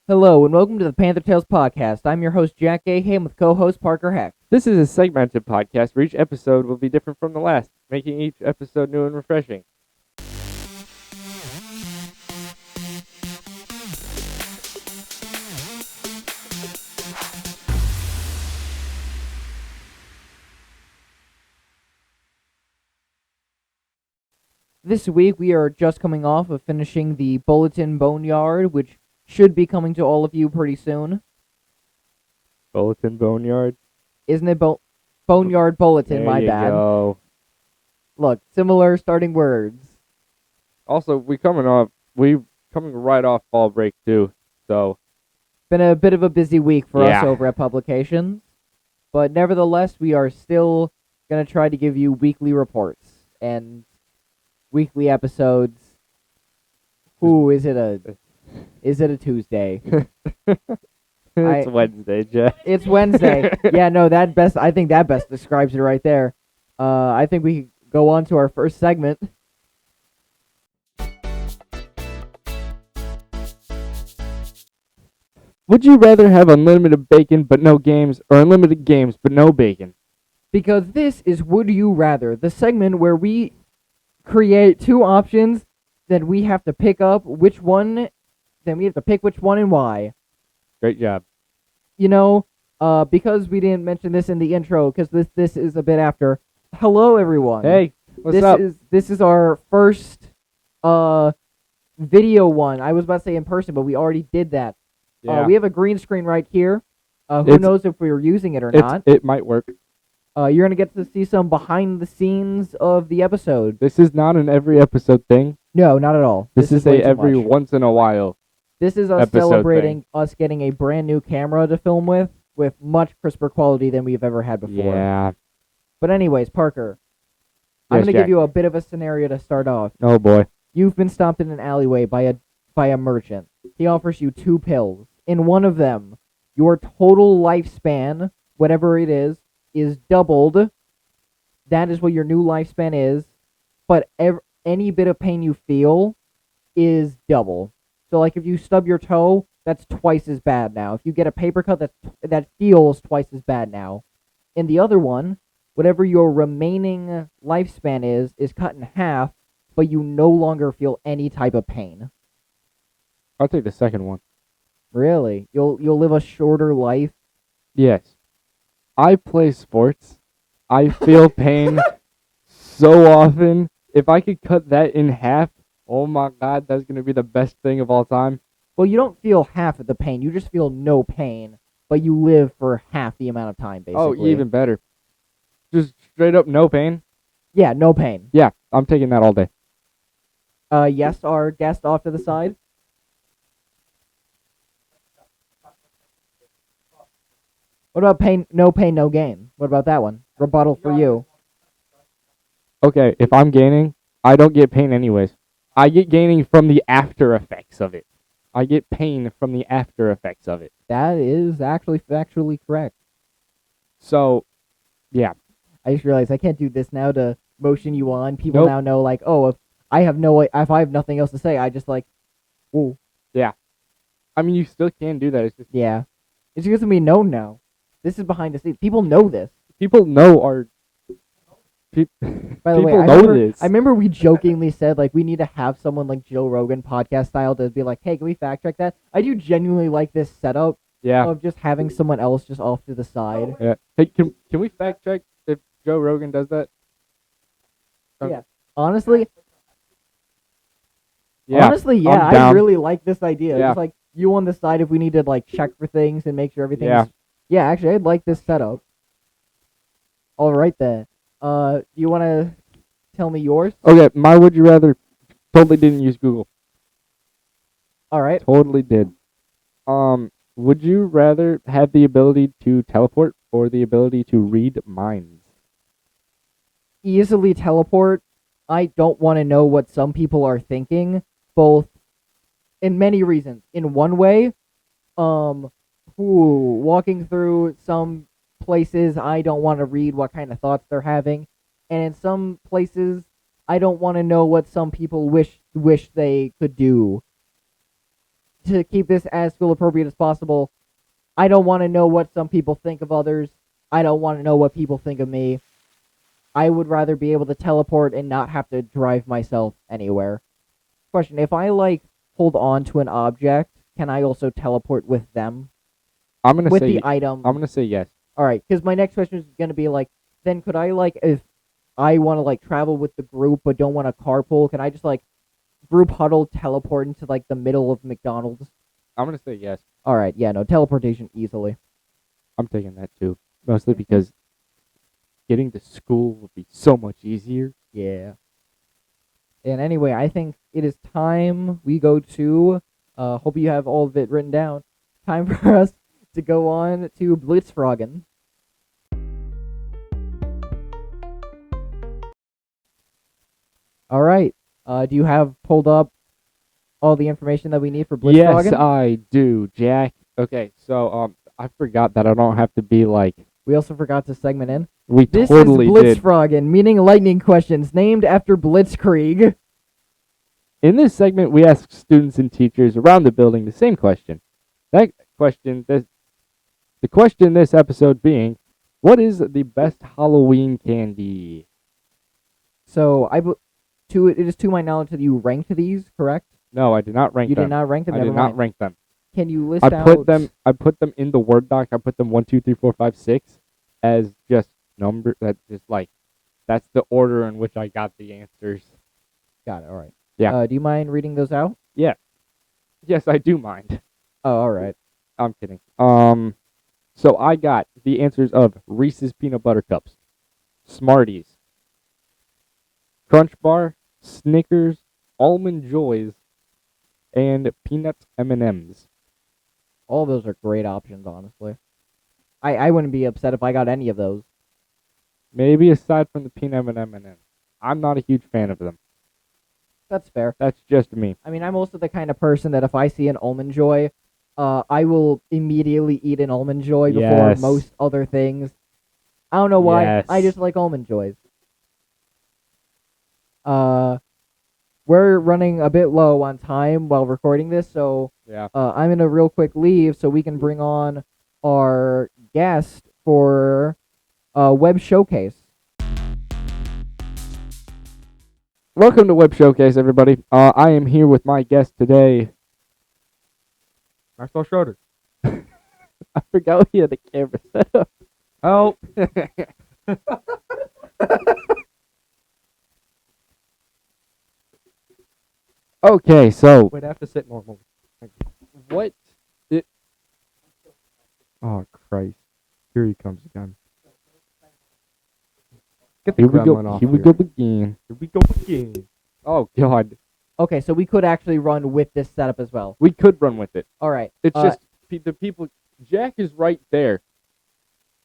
Hello, and welcome to the Panther Tales podcast. I'm your host, Jack Gaham, with co-host Parker Heck. This is a segmented podcast where each episode will be different from the last, making each episode new and refreshing. This week, we are just coming off of finishing the Bulletin Boneyard, which should be coming to all of you pretty soon. Bulletin Boneyard? Isn't it Boneyard Bulletin, There my you bad. go. Look, similar starting words. Also, we coming right off fall break too, so Been a bit of a busy week for us Yeah. over at Publications, but nevertheless, we are still going to try to give you weekly reports and weekly episodes. Ooh, is it a Tuesday? it's Wednesday, Jeff. It's Wednesday. Yeah, no, I think that best describes it right there. I think we can go on to our first segment. Would you rather have unlimited bacon but no games, or unlimited games but no bacon? Because this is Would You Rather, the segment where we create two options, then we have to pick which one and why. Great job. You know, because we didn't mention this in the intro, because this is a bit after. Hello, everyone. Hey, what's this up? This is our first video one. I was about to say in person, but we already did that. Yeah. We have a green screen right here. Who It's- knows if we were using it or not? It might work. You're gonna get to see some behind the scenes of the episode. This is not an every episode thing. No, not at all. This is way a too every much. once in a while. This is us episode celebrating us getting a brand new camera to film with much crisper quality than we've ever had before. Yeah. But anyways, Parker, I'm Yes, gonna Jack. give you a bit of a scenario to start off. Oh boy. You've been stopped in an alleyway by a merchant. He offers you 2 pills. In one of them, your total lifespan, whatever it is doubled. That is what your new lifespan is. But any bit of pain you feel is double. So, like, if you stub your toe, that's twice as bad now. If you get a paper cut, that feels twice as bad now. In the other one, whatever your remaining lifespan is cut in half, but you no longer feel any type of pain. I'll take the second one. Really? You'll live a shorter life? Yes. I play sports. I feel pain so often. If I could cut that in half, oh my god, that's going to be the best thing of all time. Well, you don't feel half of the pain. You just feel no pain, but you live for half the amount of time, basically. Oh, even better. Just straight up no pain. Yeah, no pain. Yeah, I'm taking that all day. Yes, our guest off to the side. What about no pain, no gain? What about that one? Rebuttal for you. Okay, if I'm gaining, I don't get pain anyways. I get gaining from the after effects of it. I get pain from the after effects of it. That is actually factually correct. So, yeah. I just realized I can't do this now to motion you on. People Nope. now know, like, oh, if I have nothing else to say, I just like, whoa, I mean, you still can do that. It's just yeah. It's just gonna be known now. This is behind the scenes. People know this. people know our. By the way, People I know remember, this. I remember we jokingly said, like, we need to have someone like Joe Rogan podcast style to be like, hey, can we fact check that? I do genuinely like this setup Yeah. of just having someone else just off to the side. Yeah. Hey, can we fact check if Joe Rogan does that? Yeah. Honestly, Yeah. yeah, I'm I down. really like this idea. Yeah. Just like you on the side if we need to like check for things and make sure everything's. Yeah. Yeah, actually, I'd like this setup. All right then. You want to tell me yours? Okay, my would you rather totally didn't use Google. All right. Totally did. Would you rather have the ability to teleport or the ability to read minds? Easily teleport. I don't want to know what some people are thinking, both in many reasons. In one way, walking through some places, I don't want to read what kind of thoughts they're having, and in some places, I don't want to know what some people wish they could do. to keep this as school appropriate as possible, I don't want to know what some people think of others. I don't want to know what people think of me. I would rather be able to teleport and not have to drive myself anywhere. Question: if I hold on to an object, can I also teleport with them? I'm gonna With say the item? I'm gonna say yes. All right, because my next question is gonna be then could I if I want to travel with the group but don't want to carpool, can I just group huddle teleport into the middle of McDonald's? I'm gonna say yes. All right, yeah, no teleportation easily. I'm taking that too, mostly because getting to school would be so much easier. Yeah. And anyway, I think it is time we go to. Hope you have all of it written down. Time for us to go on to Blitzfragen. All right. Do you have pulled up all the information that we need for Blitzfragen? Yes, I do, Jack. Okay, so I forgot that I don't have to be like. We also forgot to segment in. We This totally is did. Blitzfragen, meaning lightning questions named after Blitzkrieg. In this segment, we ask students and teachers around the building the same question. The question this episode being, what is the best Halloween candy? So it is to my knowledge that you ranked these, correct? No, I did not rank You them. did not rank them. I Never did not mind. rank them. Can you list I out? put them in the Word doc. I put them 1, 2, 3, 4, 5, 6 as just number. That's just that's the order in which I got the answers. Got it. All right. Yeah. Do you mind reading those out? Yeah. Yes, I do mind. Oh, all right. I'm kidding. So I got the answers of Reese's Peanut Butter Cups, Smarties, Crunch Bar, Snickers, Almond Joys, and Peanuts M&Ms. All those are great options, honestly. I wouldn't be upset if I got any of those. Maybe aside from the peanut M&Ms. I'm not a huge fan of them. That's fair. That's just me. I mean, I'm also the kind of person that if I see an Almond Joy, I will immediately eat an Almond Joy before Yes. most other things. I don't know why. Yes. I just like Almond Joys. We're running a bit low on time while recording this, so Yeah. I'm gonna real quick leave so we can bring on our guest for Web Showcase. Welcome to Web Showcase, everybody. I am here with my guest today. Maxwell Schroeder. I forgot we had the camera set up. Help! Okay, so Wait, I have to sit normally. what? It, Oh, Christ. Here he comes again. Get the here we gremlin go. off Here we go again. Here we go again. Oh God, Okay, so we could actually run with this setup as well. we could run with it. All right. It's just the people. Jack is right there.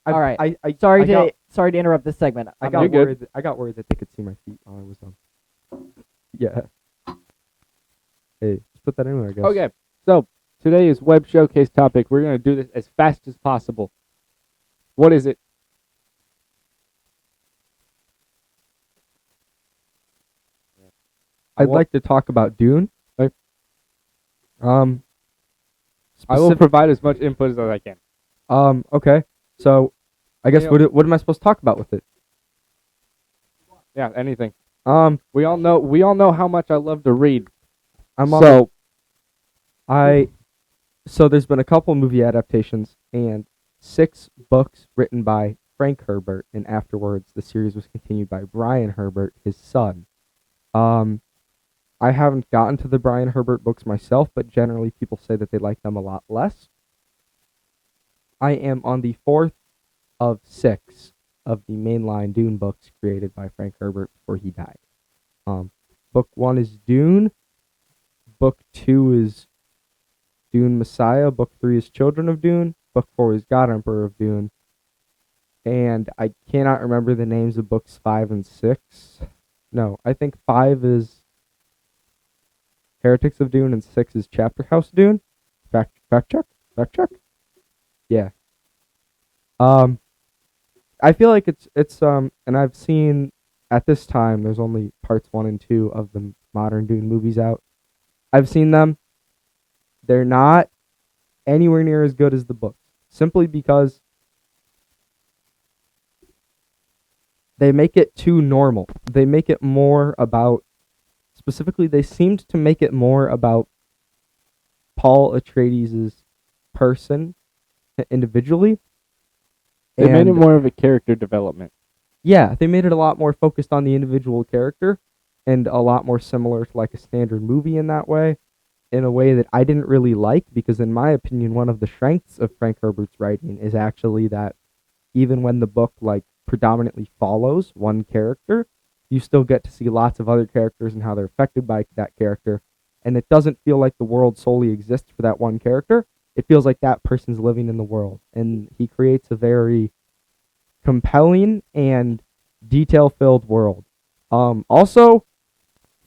All right. I Sorry got, to interrupt this segment. I I'm got You're good. worried. I got worried that they could see my feet while I was on. Yeah. Hey, let's put that in there, I guess. Okay, so today is Web Showcase topic. We're gonna do this as fast as possible. What is it? I'd Well- like to talk about Dune. Okay. Um. I will specific- provide as much input as I can. Okay. So, I guess Yeah. what am I supposed to talk about with it? Yeah, anything. Um. We all know how much I love to read. I'm on. So So there's been a couple movie adaptations and 6 books written by Frank Herbert, and afterwards the series was continued by Brian Herbert, his son. I haven't gotten to the Brian Herbert books myself, but generally people say that they like them a lot less. I am on the 4th of 6 of the mainline Dune books created by Frank Herbert before he died. Book 1 is Dune. Book 2 is Dune Messiah. Book 3 is Children of Dune. Book 4 is God Emperor of Dune. And I cannot remember the names of books 5 and 6. No, I think 5 is Heretics of Dune and 6 is Chapter House Dune. Fact check. Yeah. I feel like it's and I've seen at this time there's only parts 1 and 2 of the modern Dune movies out. I've seen them. They're not anywhere near as good as the books, simply because they make it too normal. They make it more about, specifically, they seemed to make it more about Paul Atreides' person individually. They made it And more of a character development. yeah, they made it a lot more focused on the individual character and a lot more similar to like a standard movie in that way, in a way that I didn't really like, because in my opinion, one of the strengths of Frank Herbert's writing is actually that even when the book like predominantly follows one character, you still get to see lots of other characters and how they're affected by that character. And it doesn't feel like the world solely exists for that one character. It feels like that person's living in the world. And he creates a very compelling and detail-filled world. Also,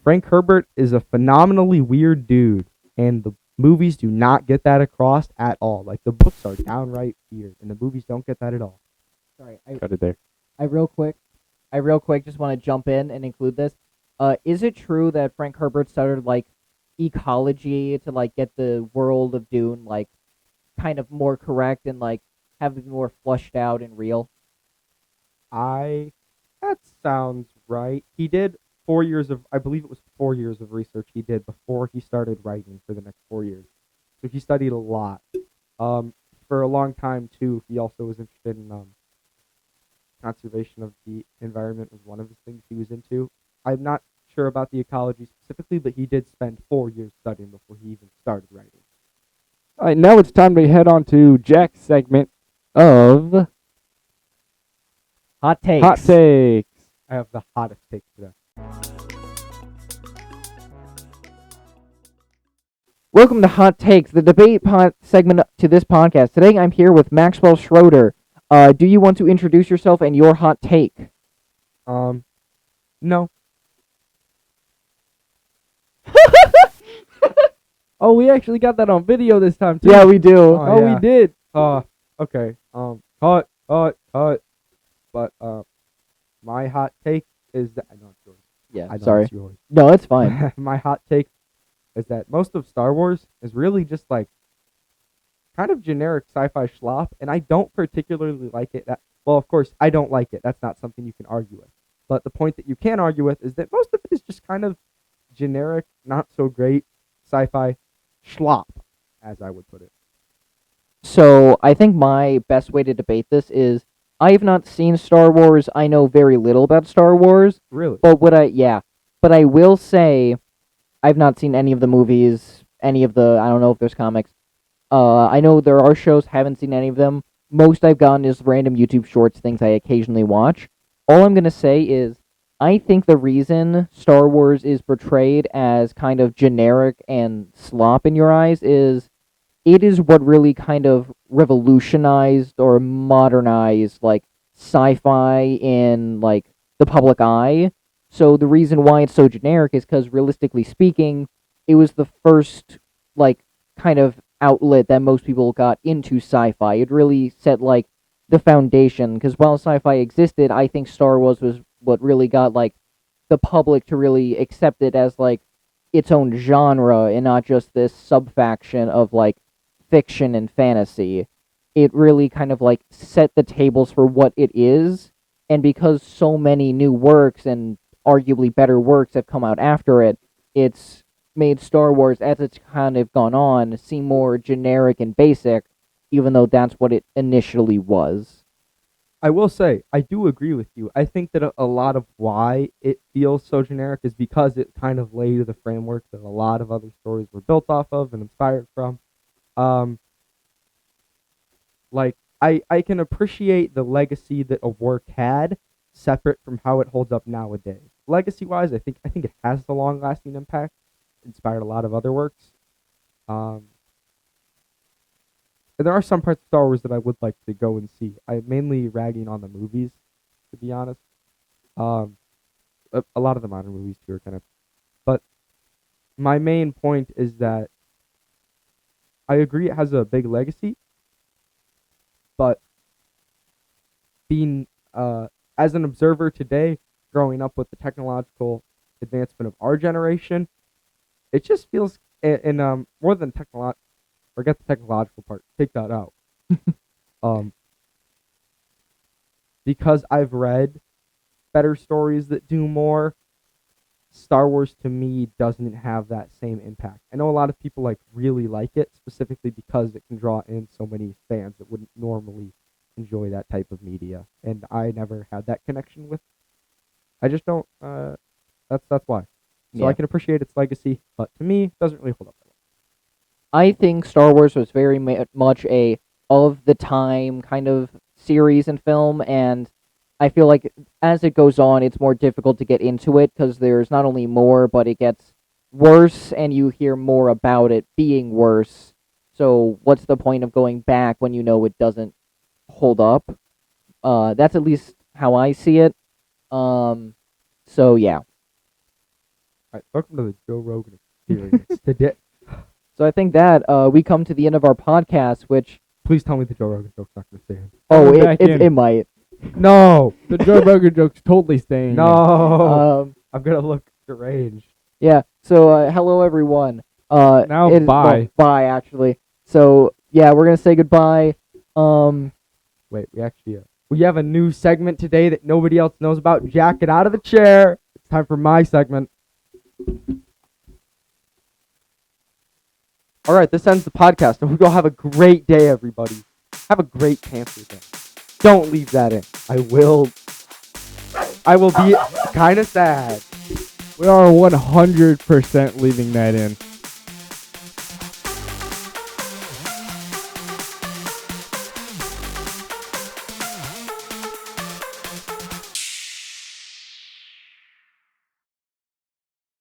Frank Herbert is a phenomenally weird dude, and the movies do not get that across at all. Like, the books are downright weird, and the movies don't get that at all. Sorry, Cut it there. I real quick just want to jump in and include this. Is it true that Frank Herbert started like ecology to like get the world of Dune like kind of more correct and like have it more flushed out and real? That sounds right. He did 4 years of, I believe it was 4 years of research he did before he started writing for the next 4 years. So he studied a lot. For a long time too, he also was interested in conservation of the environment was one of his things he was into. I'm not sure about the ecology specifically, but he did spend 4 years studying before he even started writing. All right, now it's time to head on to Jack's segment of Hot takes. Hot Takes. I have the hottest take today. Welcome to Hot Takes, the debate segment to this podcast. Today I'm here with Maxwell Schroeder. Do you want to introduce yourself and your hot take? No. Oh, we actually got that on video this time too. Yeah, we do. Oh, yeah. we did. Okay. Cut. But my hot take is that I know it's yours. Yeah, I know sorry. it's yours. No, it's fine. My hot take is that most of Star Wars is really just like kind of generic sci-fi schlop, and I don't particularly like it. Well, of course, I don't like it. That's not something you can argue with. But the point that you can argue with is that most of it is just kind of generic, not so great sci-fi schlop, as I would put it. So I think my best way to debate this is I have not seen Star Wars. I know very little about Star Wars. Really? But but I will say I've not seen any of the movies, I don't know if there's comics. I know there are shows, haven't seen any of them. Most I've gotten is random YouTube shorts, things I occasionally watch. All I'm going to say is I think the reason Star Wars is portrayed as kind of generic and slop in your eyes is it is what really kind of revolutionized or modernized like sci-fi in like the public eye. So the reason why it's so generic is because realistically speaking, it was the first like kind of outlet that most people got into sci-fi. It really set like the foundation because while sci-fi existed, I think Star Wars was what really got like the public to really accept it as like its own genre and not just this subfaction of like fiction and fantasy. It really kind of like set the tables for what it is, and because so many new works and arguably better works have come out after it, it's made Star Wars, as it's kind of gone on, seem more generic and basic, even though that's what it initially was. I will say, I do agree with you. I think that a lot of why it feels so generic is because it kind of laid the framework that a lot of other stories were built off of and inspired from. Like, I can appreciate the legacy that a work had, separate from how it holds up nowadays. Legacy-wise, I think it has the long-lasting impact. Inspired a lot of other works. And there are some parts of Star Wars that I would like to go and see. I'm mainly ragging on the movies, to be honest. A lot of the modern movies too are kind of. But my main point is that I agree it has a big legacy, but being as an observer today, growing up with the technological advancement of our generation, it just feels, and more than Forget the technological part. Take that out. um, because I've read better stories that do more, Star Wars to me doesn't have that same impact. I know a lot of people really like it specifically because it can draw in so many fans that wouldn't normally enjoy that type of media, and I never had that connection with. I just don't. That's why. So Yeah. I can appreciate its legacy, but to me, it doesn't really hold up. I think Star Wars was very much a of the time kind of series and film, and I feel like as it goes on, it's more difficult to get into it because there's not only more, but it gets worse, and you hear more about it being worse. So what's the point of going back when you know it doesn't hold up? That's at least how I see it. So yeah. All right, welcome to the Joe Rogan Experience. Today, So I think that we come to the end of our podcast, which please tell me the Joe Rogan joke's not going to stand. Coming back in. it might. No, The Joe Rogan joke's totally staying in. no, Um, I'm gonna look deranged. yeah. So hello everyone. Now, Well, bye. bye actually. So yeah, we're gonna say goodbye. Wait, we have a new segment today that nobody else knows about. Jack, get out of the chair. It's time for my segment. All right, this ends the podcast. I hope you all have a great day, everybody. Have a great Panther Day. Don't leave that in. I will be kind of sad. We are 100% leaving that in.